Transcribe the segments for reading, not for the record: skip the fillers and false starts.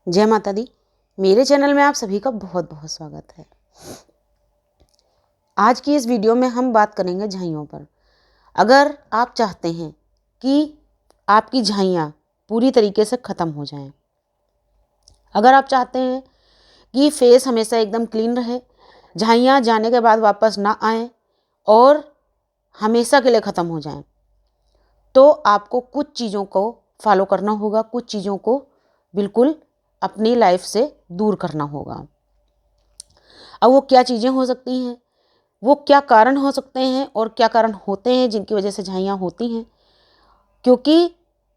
जय माता दी। मेरे चैनल में आप सभी का बहुत बहुत स्वागत है। आज की इस वीडियो में हम बात करेंगे झाइयों पर। अगर आप चाहते हैं कि आपकी झाइयाँ पूरी तरीके से ख़त्म हो जाएं, अगर आप चाहते हैं कि फेस हमेशा एकदम क्लीन रहे, झाइयाँ जाने के बाद वापस ना आएँ और हमेशा के लिए ख़त्म हो जाएं, तो आपको कुछ चीज़ों को फॉलो करना होगा, कुछ चीज़ों को बिल्कुल अपनी लाइफ से दूर करना होगा। अब वो क्या चीज़ें हो सकती हैं, वो क्या कारण हो सकते हैं और क्या कारण होते हैं जिनकी वजह से झाइयाँ होती हैं, क्योंकि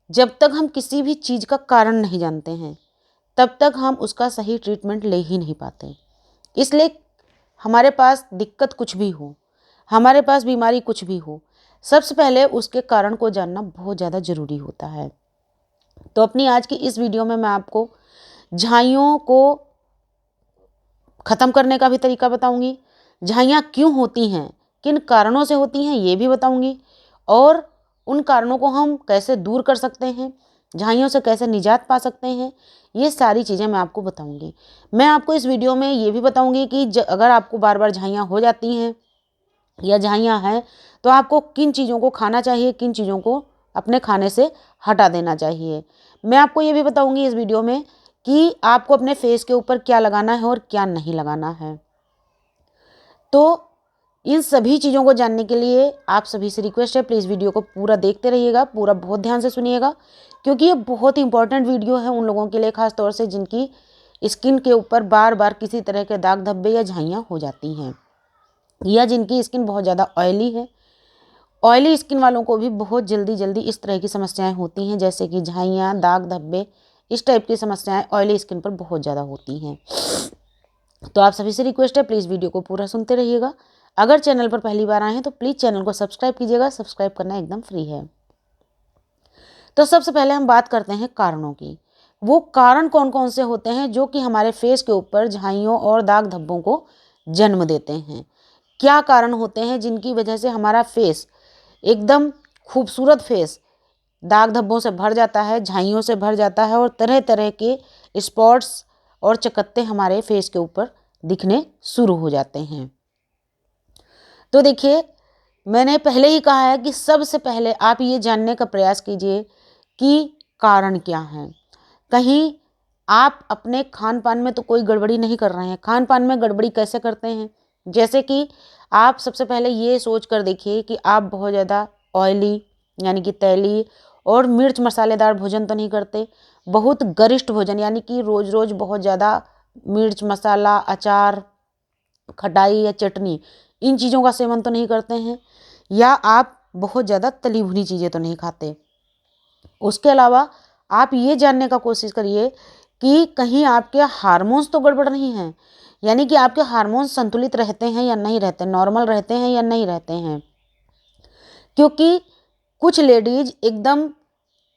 जब तक हम किसी भी चीज़ का कारण नहीं जानते हैं तब तक हम उसका सही ट्रीटमेंट ले ही नहीं पाते। इसलिए हमारे पास दिक्कत कुछ भी हो, हमारे पास बीमारी कुछ भी हो, सबसे पहले उसके कारण को जानना बहुत ज़्यादा ज़रूरी होता है। तो अपनी आज की इस वीडियो में मैं आपको झाइयों को ख़त्म करने का भी तरीका बताऊंगी, झाइयाँ क्यों होती हैं, किन कारणों से होती हैं ये भी बताऊंगी, और उन कारणों को हम कैसे दूर कर सकते हैं, झाइयों से कैसे निजात पा सकते हैं, ये सारी चीज़ें मैं आपको बताऊंगी। मैं आपको इस वीडियो में ये भी बताऊंगी कि अगर आपको बार बार झाइयाँ हो जाती हैं या झाइयाँ हैं तो आपको किन चीज़ों को खाना चाहिए, किन चीज़ों को अपने खाने से हटा देना चाहिए। मैं आपको ये भी बताऊंगी इस वीडियो में कि आपको अपने फेस के ऊपर क्या लगाना है और क्या नहीं लगाना है। तो इन सभी चीज़ों को जानने के लिए आप सभी से रिक्वेस्ट है, प्लीज़ वीडियो को पूरा देखते रहिएगा, पूरा बहुत ध्यान से सुनिएगा, क्योंकि ये बहुत इंपॉर्टेंट वीडियो है उन लोगों के लिए, खास तौर से जिनकी स्किन के ऊपर बार बार किसी तरह के दाग धब्बे या झाइयाँ हो जाती हैं, या जिनकी स्किन बहुत ज़्यादा ऑयली है। ऑयली स्किन वालों को भी बहुत जल्दी इस तरह की समस्याएं होती हैं, जैसे कि झाइयाँ, दाग धब्बे, इस टाइप की समस्याएं ऑयली स्किन पर बहुत ज़्यादा होती हैं। तो आप सभी से रिक्वेस्ट है, प्लीज़ वीडियो को पूरा सुनते रहिएगा। अगर चैनल पर पहली बार आए हैं तो प्लीज़ चैनल को सब्सक्राइब कीजिएगा, सब्सक्राइब करना एकदम फ्री है। तो सबसे पहले हम बात करते हैं कारणों की। वो कारण कौन कौन से होते हैं जो कि हमारे फेस के ऊपर झाइयों और दाग धब्बों को जन्म देते हैं। क्या कारण होते हैं जिनकी वजह से हमारा फेस एकदम खूबसूरत फेस दाग धब्बों से भर जाता है, झाइयों से भर जाता है, और तरह तरह के स्पॉट्स और चकत्ते हमारे फेस के ऊपर दिखने शुरू हो जाते हैं। तो देखिए, मैंने पहले ही कहा है कि सबसे पहले आप ये जानने का प्रयास कीजिए कि कारण क्या है। कहीं आप अपने खान पान में तो कोई गड़बड़ी नहीं कर रहे हैं। खान पान में गड़बड़ी कैसे करते हैं, जैसे कि आप सबसे पहले ये सोच कर देखिए कि आप बहुत ज़्यादा ऑयली यानी कि तैली और मिर्च मसालेदार भोजन तो नहीं करते। बहुत गरिष्ठ भोजन यानी कि रोज़ रोज़ बहुत ज़्यादा मिर्च मसाला, अचार, खटाई या चटनी, इन चीज़ों का सेवन तो नहीं करते हैं। या आप बहुत ज़्यादा तली भुनी चीज़ें तो नहीं खाते। उसके अलावा आप ये जानने का कोशिश करिए कि कहीं आपके हार्मोन्स तो गड़बड़ नहीं हैं, यानी कि आपके हार्मोन्स संतुलित रहते हैं या नहीं रहते, नॉर्मल रहते हैं या नहीं रहते हैं। क्योंकि कुछ लेडीज एकदम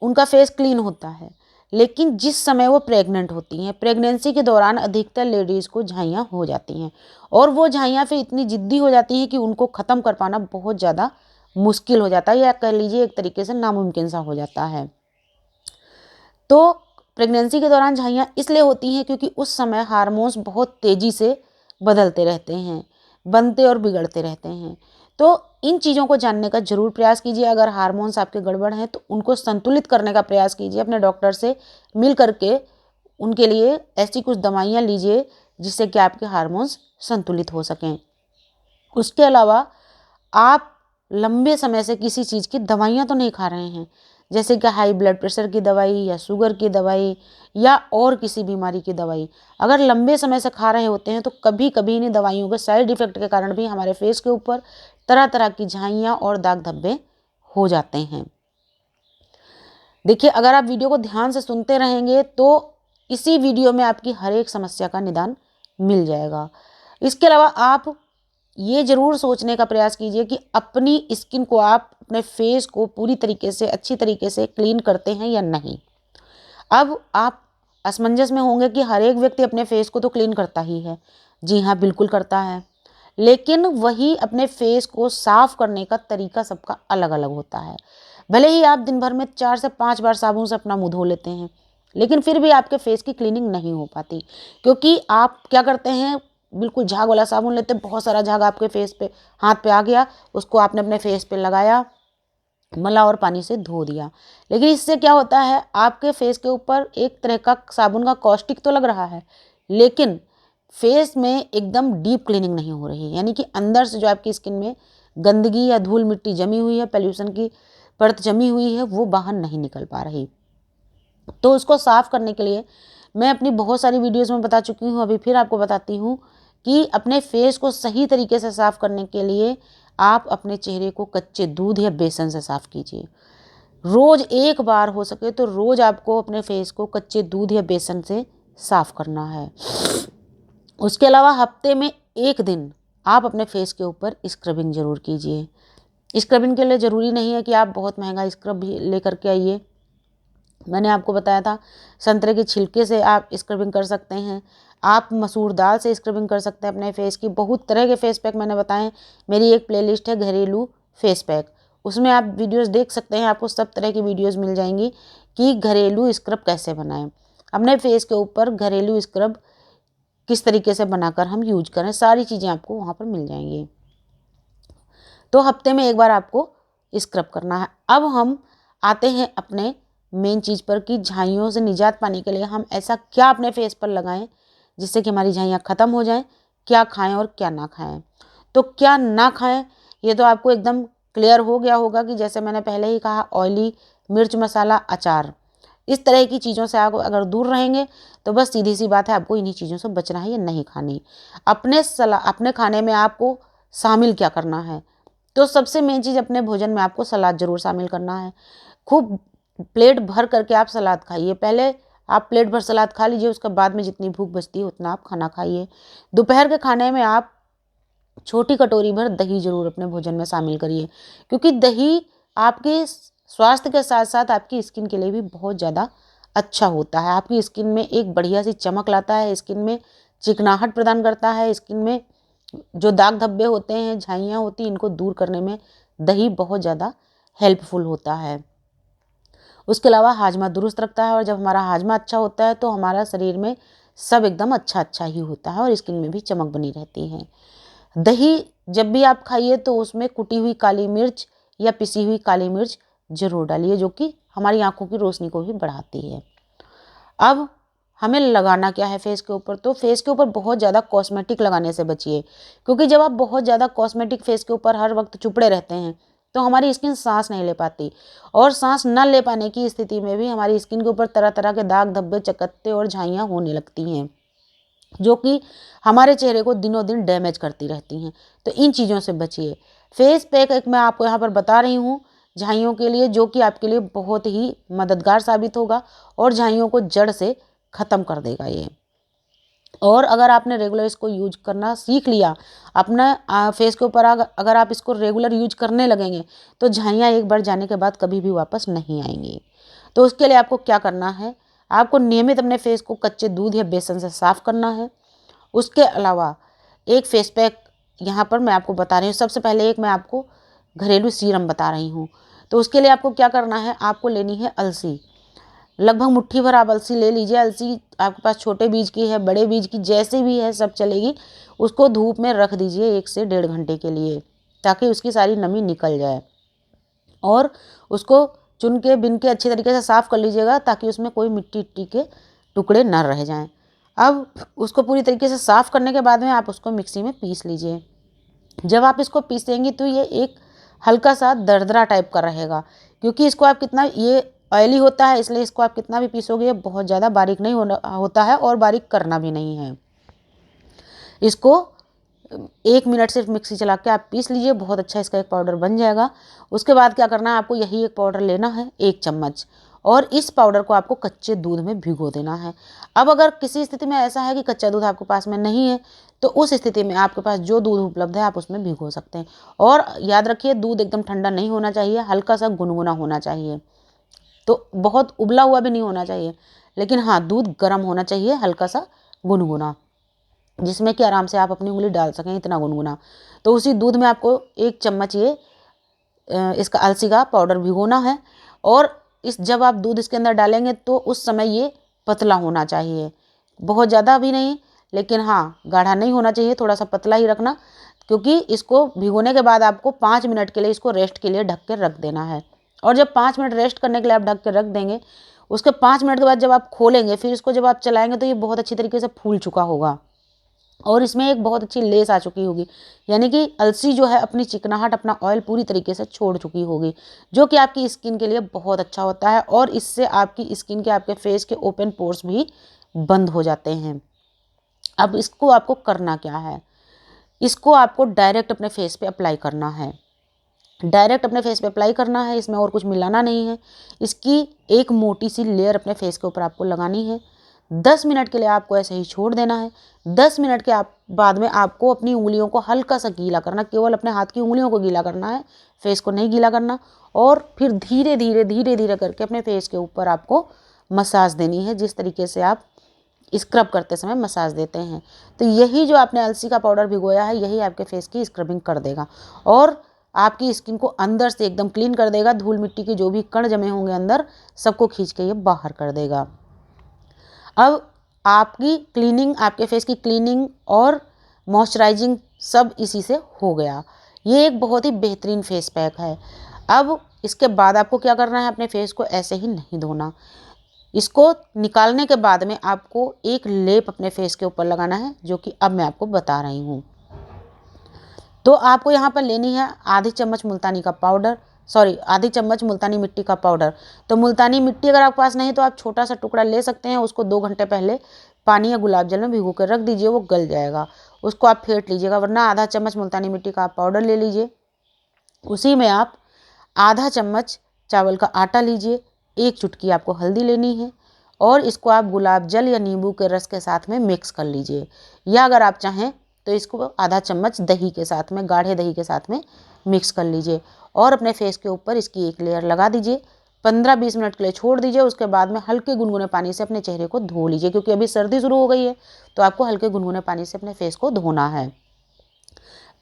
उनका फेस क्लीन होता है, लेकिन जिस समय वो प्रेग्नेंट होती हैं, प्रेगनेंसी के दौरान अधिकतर लेडीज़ को झाइयाँ हो जाती हैं, और वो झाइयाँ फिर इतनी ज़िद्दी हो जाती हैं कि उनको ख़त्म कर पाना बहुत ज़्यादा मुश्किल हो जाता है, या कह लीजिए एक तरीके से नामुमकिन सा हो जाता है। तो प्रेगनेंसी के दौरान झाइयाँ इसलिए होती हैं क्योंकि उस समय हार्मोन्स बहुत तेज़ी से बदलते रहते हैं, बनते और बिगड़ते रहते हैं। तो इन चीज़ों को जानने का ज़रूर प्रयास कीजिए। अगर हार्मोन्स आपके गड़बड़ हैं तो उनको संतुलित करने का प्रयास कीजिए, अपने डॉक्टर से मिल करके उनके लिए ऐसी कुछ दवाइयाँ लीजिए जिससे कि आपके हार्मोन्स संतुलित हो सकें। उसके अलावा आप लंबे समय से किसी चीज़ की दवाइयाँ तो नहीं खा रहे हैं, जैसे कि हाई ब्लड प्रेशर की दवाई या शुगर की दवाई या और किसी बीमारी की दवाई। अगर लंबे समय से खा रहे होते हैं तो कभी कभी इन दवाइयों के साइड इफ़ेक्ट के कारण भी हमारे फेस के ऊपर तरह तरह की झाइयाँ और दाग धब्बे हो जाते हैं। देखिए, अगर आप वीडियो को ध्यान से सुनते रहेंगे तो इसी वीडियो में आपकी हर एक समस्या का निदान मिल जाएगा। इसके अलावा आप ये ज़रूर सोचने का प्रयास कीजिए कि अपनी स्किन को, आप अपने फेस को पूरी तरीके से, अच्छी तरीके से क्लीन करते हैं या नहीं। अब आप असमंजस में होंगे कि हर एक व्यक्ति अपने फेस को तो क्लीन करता ही है। जी हाँ, बिल्कुल करता है, लेकिन वही अपने फेस को साफ करने का तरीका सबका अलग अलग होता है। भले ही आप दिन भर में 4 से 5 बार साबुन से अपना मुंह धो लेते हैं, लेकिन फिर भी आपके फेस की क्लीनिंग नहीं हो पाती, क्योंकि आप क्या करते हैं, बिल्कुल झाग वाला साबुन लेते हैं, बहुत सारा झाग आपके फेस पे, हाथ पे आ गया, उसको आपने अपने फेस पे लगाया, मला और पानी से धो दिया। लेकिन इससे क्या होता है, आपके फेस के ऊपर एक तरह का साबुन का कॉस्टिक तो लग रहा है, लेकिन फेस में एकदम डीप क्लीनिंग नहीं हो रही है, यानी कि अंदर से जो आपकी स्किन में गंदगी या धूल मिट्टी जमी हुई है, पॉल्यूशन की परत जमी हुई है, वो बाहर नहीं निकल पा रही। तो उसको साफ करने के लिए मैं अपनी बहुत सारी वीडियोस में बता चुकी हूँ, अभी फिर आपको बताती हूँ कि अपने फेस को सही तरीके से साफ करने के लिए आप अपने चेहरे को कच्चे दूध या बेसन से साफ कीजिए। रोज एक बार हो सके तो रोज आपको अपने फेस को कच्चे दूध या बेसन से साफ करना है। उसके अलावा हफ्ते में एक दिन आप अपने फेस के ऊपर स्क्रबिंग जरूर कीजिए। स्क्रबिंग के लिए ज़रूरी नहीं है कि आप बहुत महंगा स्क्रब भी लेकर के आइए। मैंने आपको बताया था संतरे के छिलके से आप स्क्रबिंग कर सकते हैं, आप मसूर दाल से स्क्रबिंग कर सकते हैं अपने फेस की। बहुत तरह के फेस पैक मैंने बताए, मेरी एक प्लेलिस्ट है घरेलू फेस पैक, उसमें आप वीडियोस देख सकते हैं, आपको सब तरह की वीडियोस मिल जाएंगी कि घरेलू स्क्रब कैसे बनाएं, अपने फेस के ऊपर घरेलू स्क्रब किस तरीके से बनाकर हम यूज करें, सारी चीज़ें आपको वहाँ पर मिल जाएंगी। तो हफ्ते में एक बार आपको स्क्रब करना है। अब हम आते हैं अपने मेन चीज़ पर कि झाइयों से निजात पाने के लिए हम ऐसा क्या अपने फेस पर लगाएं जिससे कि हमारी झाइयाँ ख़त्म हो जाएं, क्या खाएं और क्या ना खाएं। तो क्या ना खाएं ये तो आपको एकदम क्लियर हो गया होगा कि जैसे मैंने पहले ही कहा, ऑयली, मिर्च मसाला, अचार, इस तरह की चीज़ों से आप अगर दूर रहेंगे तो बस सीधी सी बात है, आपको इन्हीं चीज़ों से बचना है, ये नहीं खानी। अपने खाने में आपको शामिल क्या करना है, तो सबसे मेन चीज़, अपने भोजन में आपको सलाद जरूर शामिल करना है। खूब प्लेट भर करके आप सलाद खाइए, पहले आप प्लेट भर सलाद खा लीजिए, उसके बाद में जितनी भूख बचती है उतना आप खाना खाइए। दोपहर के खाने में आप छोटी कटोरी भर दही जरूर अपने भोजन में शामिल करिए, क्योंकि दही आपके स्वास्थ्य के साथ साथ आपकी स्किन के लिए भी बहुत ज़्यादा अच्छा होता है। आपकी स्किन में एक बढ़िया सी चमक लाता है, स्किन में चिकनाहट प्रदान करता है, स्किन में जो दाग धब्बे होते हैं, झाइयाँ होती हैं, इनको दूर करने में दही बहुत ज़्यादा हेल्पफुल होता है। उसके अलावा हाजमा दुरुस्त रखता है, और जब हमारा हाजमा अच्छा होता है तो हमारा शरीर में सब एकदम अच्छा अच्छा ही होता है और स्किन में भी चमक बनी रहती है। दही जब भी आप खाइए तो उसमें कुटी हुई काली मिर्च या पिसी हुई काली मिर्च जरूर डालिए, जो कि हमारी आंखों की रोशनी को भी बढ़ाती है। अब हमें लगाना क्या है फेस के ऊपर, तो फेस के ऊपर बहुत ज़्यादा कॉस्मेटिक लगाने से बचिए, क्योंकि जब आप बहुत ज़्यादा कॉस्मेटिक फेस के ऊपर हर वक्त चुपड़े रहते हैं तो हमारी स्किन सांस नहीं ले पाती, और सांस न ले पाने की स्थिति में भी हमारी स्किन के ऊपर तरह तरह के दाग धब्बे, चकत्ते और झाइयाँ होने लगती हैं, जो कि हमारे चेहरे को दिनों दिन डैमेज करती रहती हैं। तो इन चीज़ों से बचिए। फेस पैक एक मैं आपको यहाँ पर बता रही हूँ झाइयों के लिए, जो कि आपके लिए बहुत ही मददगार साबित होगा और झाइयों को जड़ से ख़त्म कर देगा ये। और अगर आपने रेगुलर इसको यूज करना सीख लिया अपना फेस के ऊपर, अगर आप इसको रेगुलर यूज करने लगेंगे तो झाइयाँ एक बार जाने के बाद कभी भी वापस नहीं आएंगी। तो उसके लिए आपको क्या करना है, आपको नियमित अपने फेस को कच्चे दूध या बेसन से साफ करना है। उसके अलावा एक फेस पैक यहाँ पर मैं आपको बता रही हूँ। सबसे पहले एक मैं आपको घरेलू सीरम बता रही हूँ। तो उसके लिए आपको क्या करना है, आपको लेनी है अलसी, लगभग मुट्ठी भर आप अलसी ले लीजिए। अलसी आपके पास छोटे बीज की है, बड़े बीज की, जैसे भी है सब चलेगी। उसको धूप में रख दीजिए 1 से 1.5 घंटे के लिए, ताकि उसकी सारी नमी निकल जाए, और उसको चुन के बिन के अच्छी तरीके से साफ़ कर लीजिएगा, ताकि उसमें कोई मिट्टी इट्टी के टुकड़े न रह जाएं। अब उसको पूरी तरीके से साफ़ करने के बाद में आप उसको मिक्सी में पीस लीजिए। जब आप इसको पीसेंगी तो ये एक हल्का सा दरदरा टाइप का रहेगा, क्योंकि इसको आप कितना, ये ऑयली होता है, इसलिए इसको आप कितना भी पीसोगे ये बहुत ज़्यादा बारीक नहीं होता है, और बारीक करना भी नहीं है। इसको 1 मिनट सिर्फ मिक्सी चला के आप पीस लीजिए, बहुत अच्छा इसका एक पाउडर बन जाएगा। उसके बाद क्या करना है, आपको यही एक पाउडर लेना है 1 चम्मच, और इस पाउडर को आपको कच्चे दूध में भिगो देना है। अब अगर किसी स्थिति में ऐसा है कि कच्चा दूध आपके पास में नहीं है, तो उस स्थिति में आपके पास जो दूध उपलब्ध है आप उसमें भिगो सकते हैं। और याद रखिए, दूध एकदम ठंडा नहीं होना चाहिए, हल्का सा गुनगुना होना चाहिए। तो बहुत उबला हुआ भी नहीं होना चाहिए, लेकिन हाँ, दूध गर्म होना चाहिए, हल्का सा गुनगुना, जिसमें कि आराम से आप अपनी उंगली डाल सकें, इतना गुनगुना। तो उसी दूध में आपको 1 चम्मच ये इसका अलसी का पाउडर भिगोना है, और जब आप दूध इसके अंदर डालेंगे तो उस समय ये पतला होना चाहिए, बहुत ज़्यादा भी नहीं, लेकिन हाँ गाढ़ा नहीं होना चाहिए, थोड़ा सा पतला ही रखना, क्योंकि इसको भिगोने के बाद आपको 5 मिनट के लिए इसको रेस्ट के लिए ढक के रख देना है। और जब 5 मिनट रेस्ट करने के लिए आप ढक के रख देंगे, उसके 5 मिनट के बाद जब आप खोलेंगे, फिर इसको जब आप चलाएंगे तो ये बहुत अच्छी तरीके से फूल चुका होगा और इसमें एक बहुत अच्छी लेस आ चुकी होगी, यानी कि अलसी जो है अपनी चिकनाहट, अपना ऑयल पूरी तरीके से छोड़ चुकी होगी, जो कि आपकी स्किन के लिए बहुत अच्छा होता है। और इससे आपकी स्किन के, आपके फेस के ओपन पोर्स भी बंद हो जाते हैं। अब इसको आपको करना क्या है, इसको आपको डायरेक्ट अपने फेस पे अप्लाई करना है, डायरेक्ट अपने फेस पे अप्लाई करना है, इसमें और कुछ मिलाना नहीं है। इसकी एक मोटी सी लेयर अपने फेस के ऊपर आपको लगानी है। 10 मिनट के लिए आपको ऐसे ही छोड़ देना है। 10 मिनट के बाद में आपको अपनी उंगलियों को हल्का सा गीला करना, केवल अपने हाथ की उंगलियों को गीला करना है, फेस को नहीं गीला करना। और फिर धीरे धीरे करके अपने फेस के ऊपर आपको मसाज देनी है, जिस तरीके से आप स्क्रब करते समय मसाज देते हैं। तो यही जो आपने अलसी का पाउडर भिगोया है, यही आपके फेस की स्क्रबिंग कर देगा और आपकी स्किन को अंदर से एकदम क्लीन कर देगा। धूल मिट्टी के जो भी कण जमे होंगे अंदर, सबको खींच के ये बाहर कर देगा। अब आपकी क्लीनिंग, आपके फेस की क्लीनिंग और मॉइस्चराइजिंग सब इसी से हो गया। ये एक बहुत ही बेहतरीन फेस पैक है। अब इसके बाद आपको क्या करना है, अपने फेस को ऐसे ही नहीं धोना। इसको निकालने के बाद में आपको एक लेप अपने फेस के ऊपर लगाना है, जो कि अब मैं आपको बता रही हूँ। तो आपको यहाँ पर लेनी है आधी चम्मच मुल्तानी मिट्टी का पाउडर। तो मुल्तानी मिट्टी अगर आपके पास नहीं तो आप छोटा सा टुकड़ा ले सकते हैं, उसको 2 घंटे पहले पानी या गुलाब जल में भिगो कर रख दीजिए, वो गल जाएगा, उसको आप फेंट लीजिएगा। वरना आधा चम्मच मुल्तानी मिट्टी का आप पाउडर ले लीजिए, उसी में आप आधा चम्मच चावल का आटा लीजिए, 1 चुटकी आपको हल्दी लेनी है और इसको आप गुलाब जल या नींबू के रस के साथ में मिक्स कर लीजिए, या अगर आप चाहें तो इसको आधा चम्मच दही के साथ में, गाढ़े दही के साथ में मिक्स कर लीजिए और अपने फेस के ऊपर इसकी एक लेयर लगा दीजिए। 15-20 मिनट के लिए छोड़ दीजिए। उसके बाद में हल्के गुनगुने पानी से अपने चेहरे को धो लीजिए, क्योंकि अभी सर्दी शुरू हो गई है तो आपको हल्के गुनगुने पानी से अपने फेस को धोना है।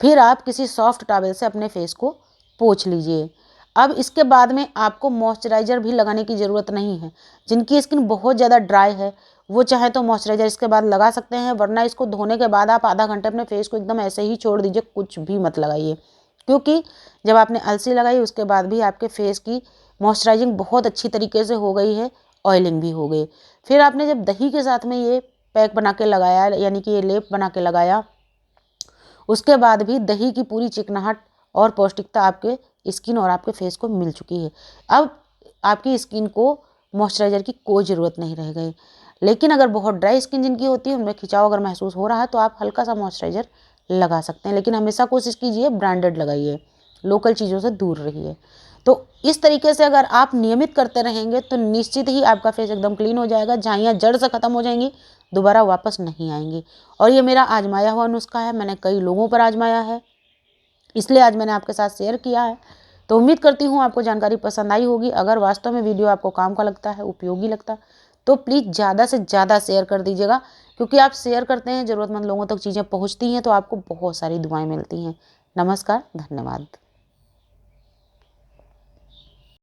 फिर आप किसी सॉफ्ट टॉवल से अपने फेस को पोंछ लीजिए। अब इसके बाद में आपको मॉइस्चराइज़र भी लगाने की ज़रूरत नहीं है। जिनकी स्किन बहुत ज़्यादा ड्राई है वो चाहे तो मॉइस्चराइज़र इसके बाद लगा सकते हैं, वरना इसको धोने के बाद आप आधा घंटे अपने फेस को एकदम ऐसे ही छोड़ दीजिए, कुछ भी मत लगाइए। क्योंकि जब आपने अलसी लगाई उसके बाद भी आपके फेस की मॉइस्चराइजिंग बहुत अच्छी तरीके से हो गई है, ऑयलिंग भी हो गई। फिर आपने जब दही के साथ में ये पैक बना के लगाया, यानी कि ये लेप बना के लगाया, उसके बाद भी दही की पूरी चिकनाहट और पौष्टिकता आपके स्किन और आपके फेस को मिल चुकी है। अब आपकी स्किन को मॉइस्चराइज़र की कोई ज़रूरत नहीं रह गई। लेकिन अगर बहुत ड्राई स्किन जिनकी होती है, उनमें खिंचाव अगर महसूस हो रहा है तो आप हल्का सा मॉइस्चराइज़र लगा सकते हैं, लेकिन हमेशा कोशिश कीजिए ब्रांडेड लगाइए, लोकल चीज़ों से दूर रहिए। तो इस तरीके से अगर आप नियमित करते रहेंगे तो निश्चित ही आपका फेस एकदम क्लीन हो जाएगा, झाइयाँ जड़ से ख़त्म हो जाएंगी, दोबारा वापस नहीं आएंगी। और ये मेरा आजमाया हुआ नुस्खा है, मैंने कई लोगों पर आजमाया है, इसलिए आज मैंने आपके साथ शेयर किया है। तो उम्मीद करती हूँ आपको जानकारी पसंद आई होगी। अगर वास्तव में वीडियो आपको काम का लगता है, उपयोगी लगता है, तो प्लीज़ ज़्यादा से ज़्यादा शेयर कर दीजिएगा, क्योंकि आप शेयर करते हैं, ज़रूरतमंद लोगों तक चीज़ें पहुँचती हैं तो आपको बहुत सारी दुआएं मिलती हैं। नमस्कार, धन्यवाद।